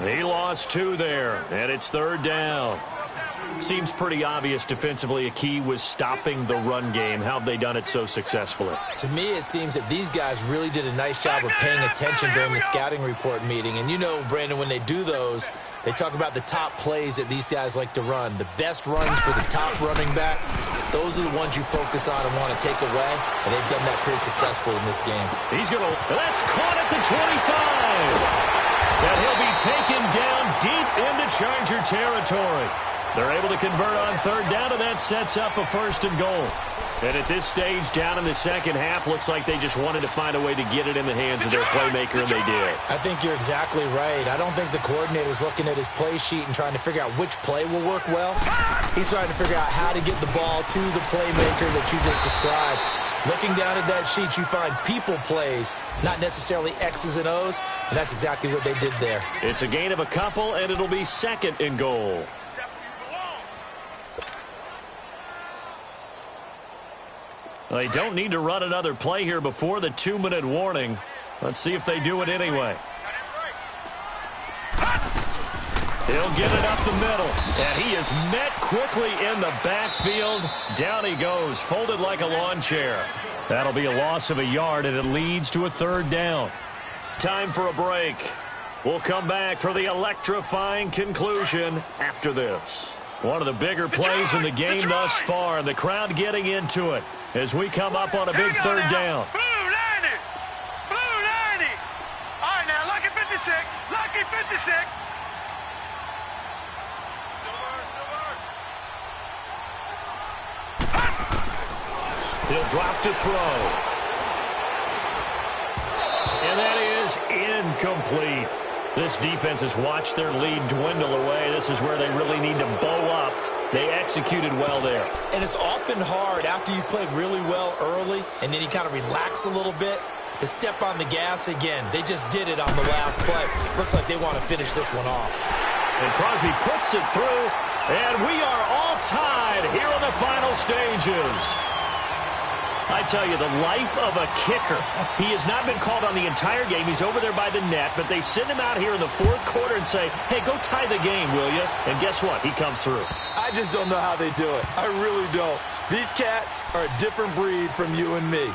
B: He lost 2 there, and it's third down. Seems pretty obvious defensively a key was stopping the run game. How have they done it so successfully?
D: To me, it seems that these guys really did a nice job of paying attention during the scouting report meeting. And you know, Brandon, when they do those, they talk about the top plays that these guys like to run. The best runs for the top running back, those are the ones you focus on and want to take away. And they've done that pretty successfully in this game.
B: He's going to, that's caught at the 25. And he'll be taken down deep into Charger territory. They're able to convert on third down, and that sets up a first and goal. And at this stage, down in the second half, looks like they just wanted to find a way to get it in the hands of their playmaker, and they did.
D: I think you're exactly right. I don't think the coordinator's looking at his play sheet and trying to figure out which play will work well. He's trying to figure out how to get the ball to the playmaker that you just described. Looking down at that sheet, you find people plays, not necessarily X's and O's, and that's exactly what they did there.
B: It's a gain of a couple, and it'll be second and goal. They don't need to run another play here before the 2-minute warning. Let's see if they do it anyway. He'll get it up the middle, and he is met quickly in the backfield. Down he goes, folded like a lawn chair. That'll be a loss of a yard, and it leads to a third down. Time for a break. We'll come back for the electrifying conclusion after this. One of the bigger plays in the game thus far, and the crowd getting into it as we come up on a big third down.
C: Blue 90. Blue 90. All right, now, lucky 56. Lucky 56.
B: He'll drop to throw. And that is incomplete. This defense has watched their lead dwindle away. This is where they really need to bow up. They executed well there. And it's often hard after you've played really well early and then you kind of relax a little bit to step on the gas again. They just did it on the last play. Looks like they want to finish this one off. And Crosby puts it through, and we are all tied here in the final stages. I tell you, the life of a kicker. He has not been called on the entire game. He's over there by the net, but they send him out here in the fourth quarter and say, hey, go tie the game, will you? And guess what? He comes through. I just don't know how they do it. I really don't. These cats are a different breed from you and me.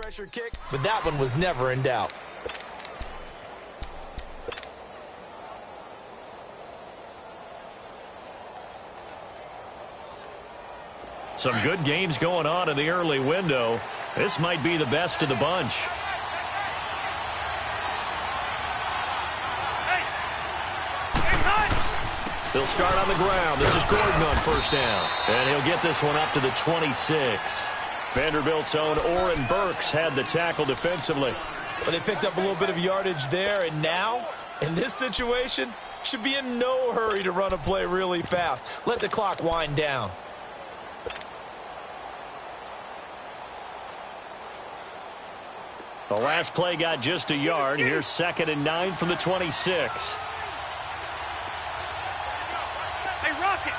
D: pressure kick, but that one was never in doubt.
B: Some good games going on in the early window. This might be the best of the bunch. They'll start on the ground. This is Gordon on first down. And he'll get this one up to the 26. Vanderbilt's own Oren Burks had the tackle defensively.
D: Well, they picked up a little bit of yardage there, and now, in this situation, should be in no hurry to run a play really fast. Let the clock wind down.
B: The last play got just a yard. Here's 2nd and 9 from the 26.
C: Hey, Rocket!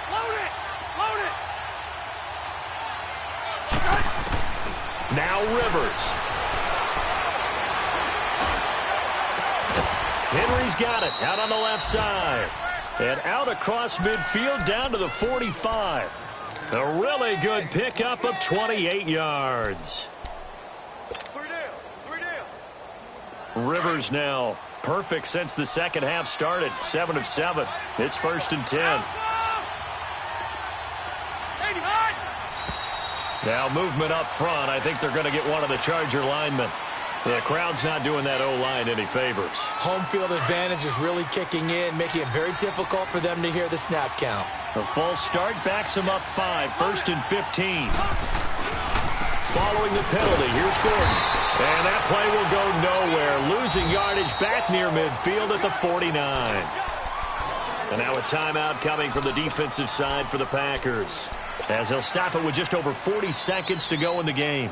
C: Load it! Load it!
B: Now Rivers. Henry's got it out on the left side. And out across midfield down to the 45. A really good pickup of 28 yards. Rivers now perfect since the second half started. 7 of 7. It's 1st and 10. Now movement up front. I think they're going to get one of the Charger linemen. The crowd's not doing that O-line any favors.
D: Home field advantage is really kicking in, making it very difficult for them to hear the snap count.
B: The false start backs them up 5. 1st and 15. Following the penalty, here's Gordon. And that play will go nowhere. Losing yardage back near midfield at the 49. And now a timeout coming from the defensive side for the Packers, as they'll stop it with just over 40 seconds to go in the game.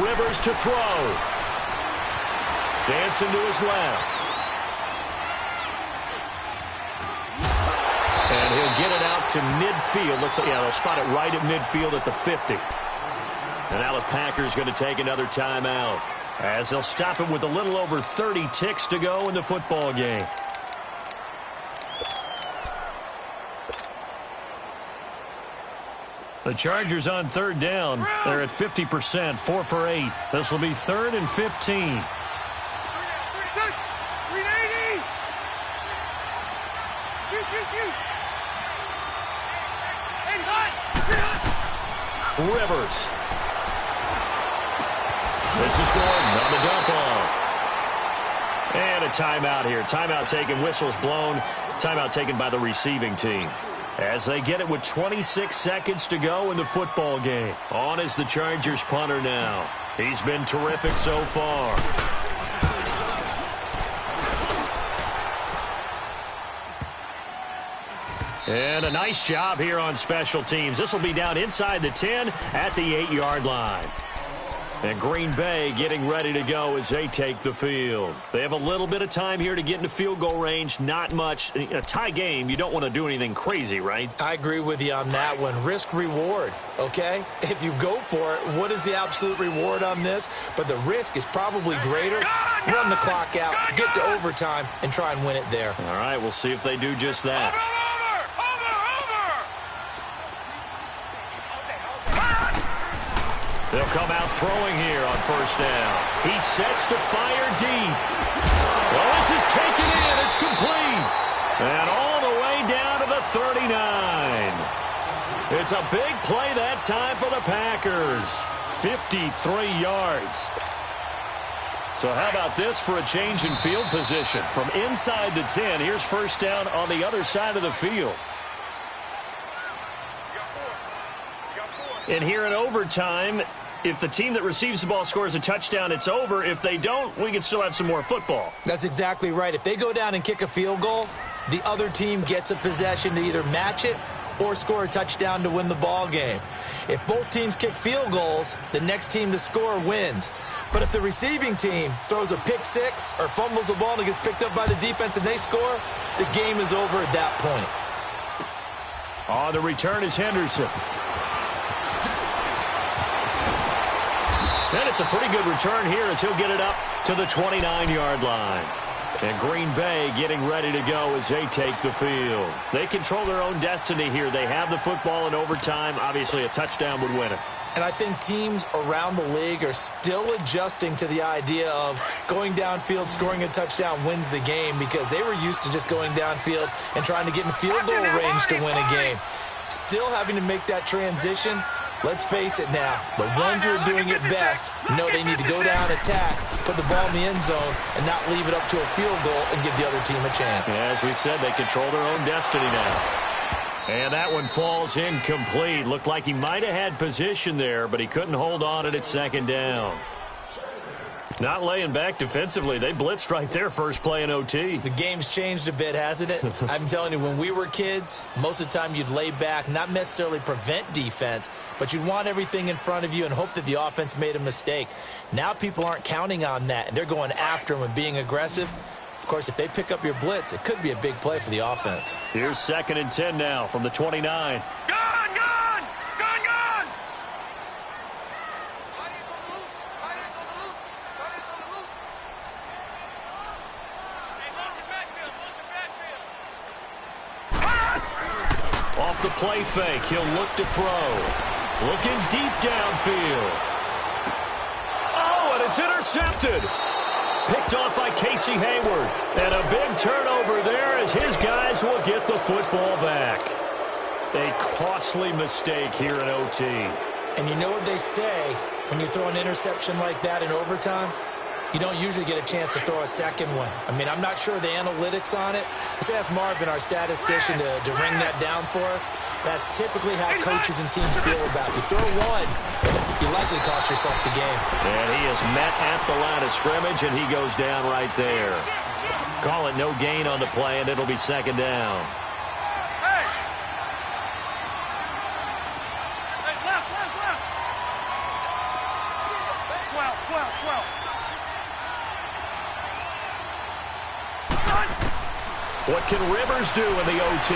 B: Rivers to throw. Dancing to his left. And he'll get it out to midfield. Looks like, yeah, they'll spot it right at midfield at the 50. And now the Packers going to take another timeout, as they'll stop it with a little over 30 ticks to go in the football game. The Chargers on 3rd down. They're at 50%, 4 for 8. This will be 3rd and 15. Rivers. This is Gordon on the dump off. And a timeout here. Timeout taken, whistles blown. Timeout taken by the receiving team, as they get it with 26 seconds to go in the football game. On is the Chargers punter now. He's been terrific so far. And a nice job here on special teams. This will be down inside the 10 at the 8-yard line. And Green Bay getting ready to go as they take the field. They have a little bit of time here to get into field goal range. Not much. A tie game, you don't want to do anything crazy, right?
D: I agree with you on that one. Risk-reward, okay? If you go for it, what is the absolute reward on this? But the risk is probably greater. Run the clock out, get to overtime, and try and win it there.
B: All right, we'll see if they do just that. They'll come out throwing here on 1st down. He sets to fire deep. Well, this is taken in. It's complete. And all the way down to the 39. It's a big play that time for the Packers. 53 yards. So how about this for a change in field position? From inside the 10, here's 1st down on the other side of the field. And here in overtime, if the team that receives the ball scores a touchdown, it's over. If they don't, we can still have some more football.
D: That's exactly right. If they go down and kick a field goal, the other team gets a possession to either match it or score a touchdown to win the ball game. If both teams kick field goals, the next team to score wins. But if the receiving team throws a pick six or fumbles the ball and it gets picked up by the defense and they score, the game is over at that point.
B: On the return is Henderson. And it's a pretty good return here as he'll get it up to the 29-yard line. And Green Bay getting ready to go as they take the field. They control their own destiny here. They have the football in overtime. Obviously, a touchdown would win it.
D: And I think teams around the league are still adjusting to the idea of going downfield, scoring a touchdown wins the game, because they were used to just going downfield and trying to get in field goal range to win a game. Still having to make that transition. Let's face it now, the ones who are doing it best know they need to go down, attack, put the ball in the end zone, and not leave it up to a field goal and give the other team a chance.
B: As we said, they control their own destiny now. And that one falls incomplete. Looked like he might have had position there, but he couldn't hold on at second down. Not laying back defensively. They blitzed right there first play in OT.
D: The game's changed a bit, hasn't it? I'm telling you, when we were kids, most of the time you'd lay back, not necessarily prevent defense, but you'd want everything in front of you and hope that the offense made a mistake. Now people aren't counting on that, and they're going after them and being aggressive. Of course, if they pick up your blitz, it could be a big play for the offense.
B: Here's 2nd and 10 now from the 29. Off the play fake, he'll look to throw. Looking deep downfield. Oh, and it's intercepted. Picked off by Casey Hayward. And a big turnover there as his guys will get the football back. A costly mistake here in OT.
D: And you know what they say, when you throw an interception like that in overtime, you don't usually get a chance to throw a second one. I mean, I'm not sure the analytics on it. Let's ask Marvin, our statistician, to ring that down for us. That's typically how coaches and teams feel about it. You throw one, you likely cost yourself the game.
B: And he is met at the line of scrimmage, and he goes down right there. Call it no gain on the play, and it'll be 2nd down. What can Rivers do in the OT?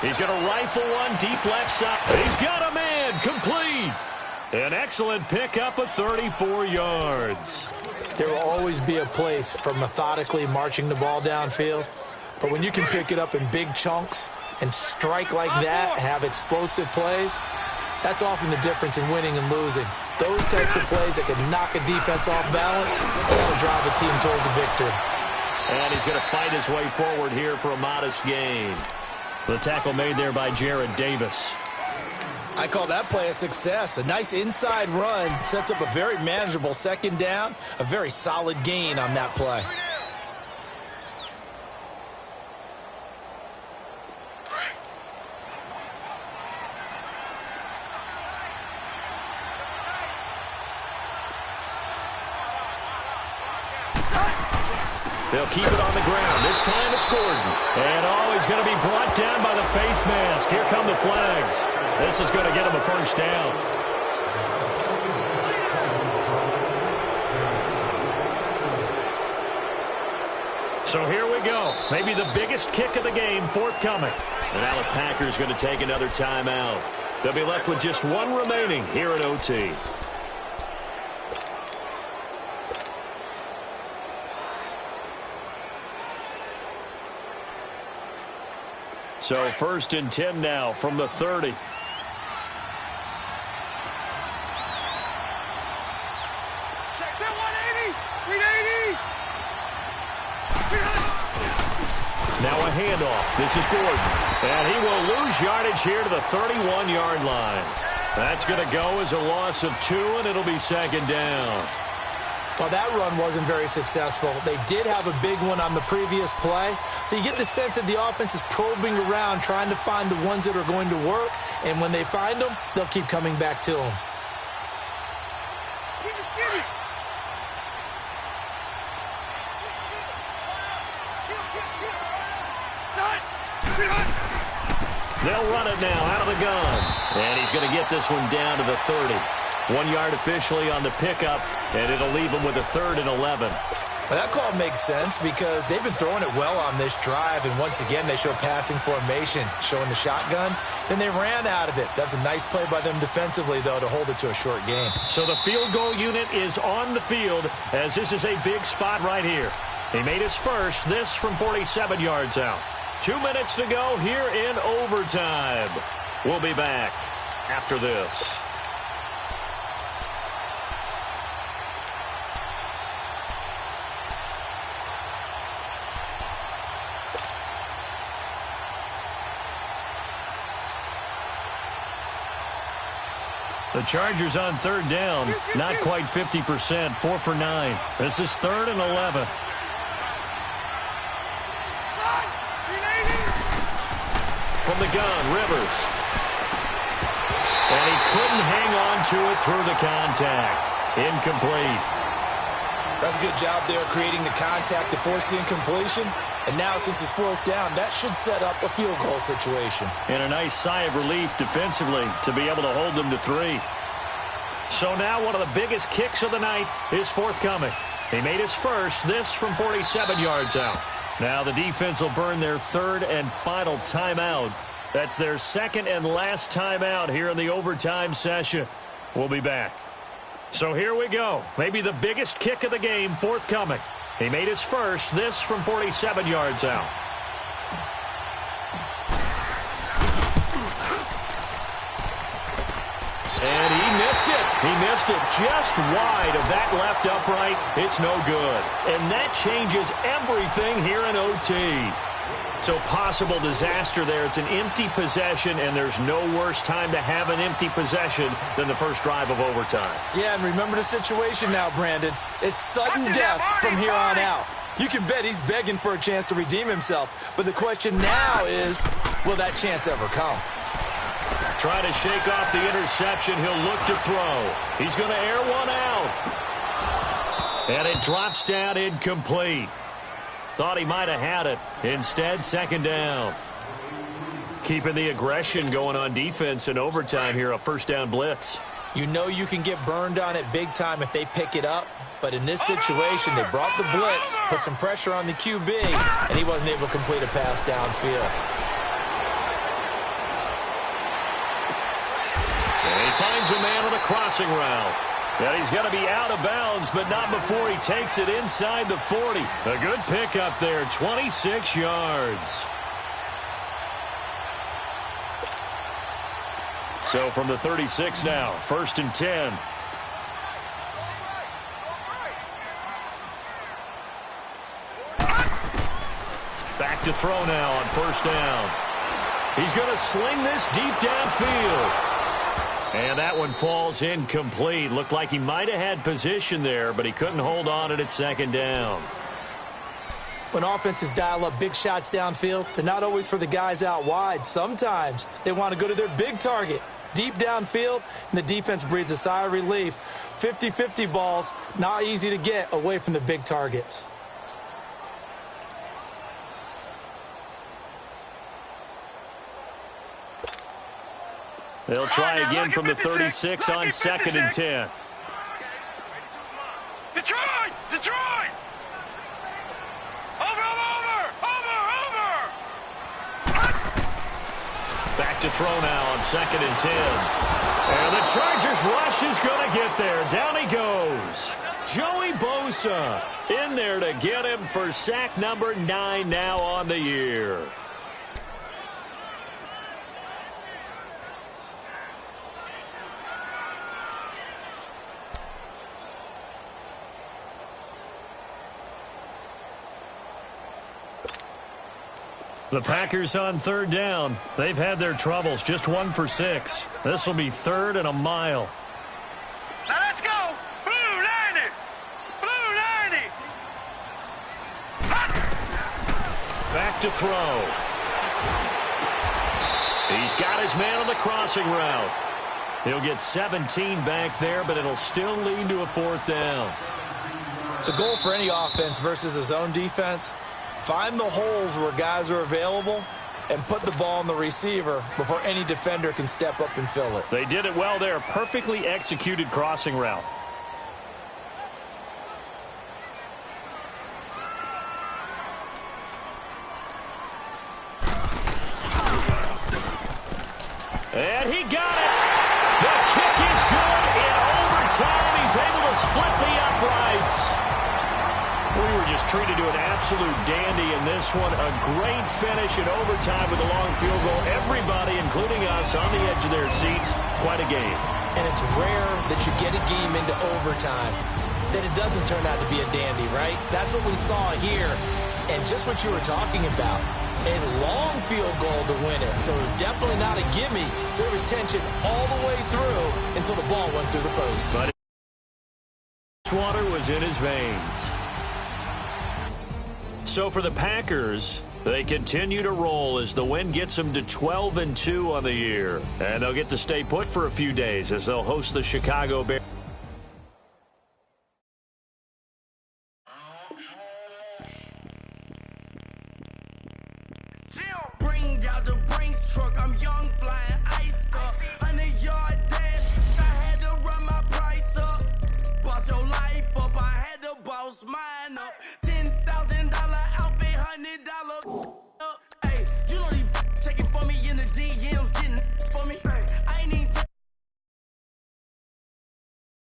B: He's going to rifle one deep left side. He's got a man, complete. An excellent pickup of 34 yards.
D: There will always be a place for methodically marching the ball downfield. But when you can pick it up in big chunks and strike like that, have explosive plays, that's often the difference in winning and losing. Those types of plays that can knock a defense off balance, that'll drive a team towards a victory.
B: And he's going to fight his way forward here for a modest gain. The tackle made there by Jared Davis.
D: I call that play a success. A nice inside run sets up a very manageable 2nd down, a very solid gain on that play.
B: They'll keep it on the ground. This time it's Gordon. And he's going to be brought down by the face mask. Here come the flags. This is going to get him a first down. So here we go. Maybe the biggest kick of the game forthcoming. And now the Packers going to take another timeout. They'll be left with just one remaining here at OT. So 1st and 10 now from the 30. Now a handoff. This is Gordon. And he will lose yardage here to the 31-yard line. That's going to go as a loss of 2, and it'll be 2nd down.
D: Well, that run wasn't very successful. They did have a big one on the previous play. So you get the sense that the offense is probing around, trying to find the ones that are going to work. And when they find them, they'll keep coming back to them. They'll run it now out of the gun. And he's going to get this one down to the 30. 1 yard officially on the pickup, and it'll leave him with a 3rd and 11. Well, that call makes sense because they've been throwing it well on this drive, and once again, they show passing formation, showing the shotgun. Then they ran out of it. That's a nice play by them defensively, though, to hold it to a short game.
B: So the field goal unit is on the field as this is a big spot right here. He made his first, this from 47 yards out. 2 minutes to go here in overtime. We'll be back after this. The Chargers on third down, not quite 50%, 4 for 9. This is 3rd and 11. From the gun, Rivers. And he couldn't hang on to it through the contact. Incomplete.
D: That's a good job there creating the contact to force the incompletion. And now, since it's 4th down, that should set up a field goal situation.
B: And a nice sigh of relief defensively to be able to hold them to 3. So now one of the biggest kicks of the night is forthcoming. He made his first, this from 47 yards out. Now the defense will burn their 3rd and final timeout. That's their 2nd and last timeout here in the overtime session. We'll be back. So here we go. Maybe the biggest kick of the game forthcoming. He made his first, this from 47 yards out. And he missed it. He missed it just wide of that left upright. It's no good. And that changes everything here in OT. So possible disaster there. It's an empty possession, and there's no worse time to have an empty possession than the first drive of overtime.
D: Yeah, and remember the situation now, Brandon. It's sudden death from here on out. You can bet he's begging for a chance to redeem himself. But the question now is, will that chance ever come?
B: Try to shake off the interception. He'll look to throw. He's going to air one out. And it drops down incomplete. Thought he might have had it. Instead, 2nd down. Keeping the aggression going on defense in overtime here, a 1st down blitz.
D: You know you can get burned on it big time if they pick it up. But in this situation, they brought the blitz, put some pressure on the QB, and he wasn't able to complete a pass downfield.
B: And he finds a man on a crossing route. And he's going to be out of bounds, but not before he takes it inside the 40. A good pickup there, 26 yards. So from the 36 now, 1st and 10. Back to throw now on 1st down. He's going to sling this deep downfield. And that one falls incomplete. Looked like he might have had position there, but he couldn't hold on it at 2nd down.
D: When offenses dial up big shots downfield, they're not always for the guys out wide. Sometimes they want to go to their big target, deep downfield, and the defense breathes a sigh of relief. 50-50 balls, not easy to get away from the big targets.
B: They'll try again from the 36 on 2nd and 10.
C: Detroit! Detroit! Over!
B: Back to throw now on 2nd and 10. And the Chargers rush is going to get there. Down he goes. Joey Bosa in there to get him for sack number 9 now on the year. The Packers on 3rd down. They've had their troubles. Just 1 for 6. This will be 3rd and a mile.
C: Now let's go! Blue 90! Blue 90!
B: Back to throw. He's got his man on the crossing route. He'll get 17 back there, but it'll still lead to a 4th down.
D: The goal for any offense versus a zone defense, find the holes where guys are available and put the ball on the receiver before any defender can step up and fill it.
B: They did it well there. Perfectly executed crossing route. And he got it. The kick is good in overtime. He's able to split the uprights. We were just treated to an absolute dandy in this one. A great finish in overtime with a long field goal. Everybody, including us, on the edge of their seats. Quite a game.
D: And it's rare that you get a game into overtime that it doesn't turn out to be a dandy, right? That's what we saw here. And just what you were talking about. A long field goal to win it. So definitely not a gimme. So there was tension all the way through until the ball went through the post.
B: But water was in his veins. So for the Packers, they continue to roll as the win gets them to 12-2 on the year. And they'll get to stay put for a few days as they'll host the Chicago Bears.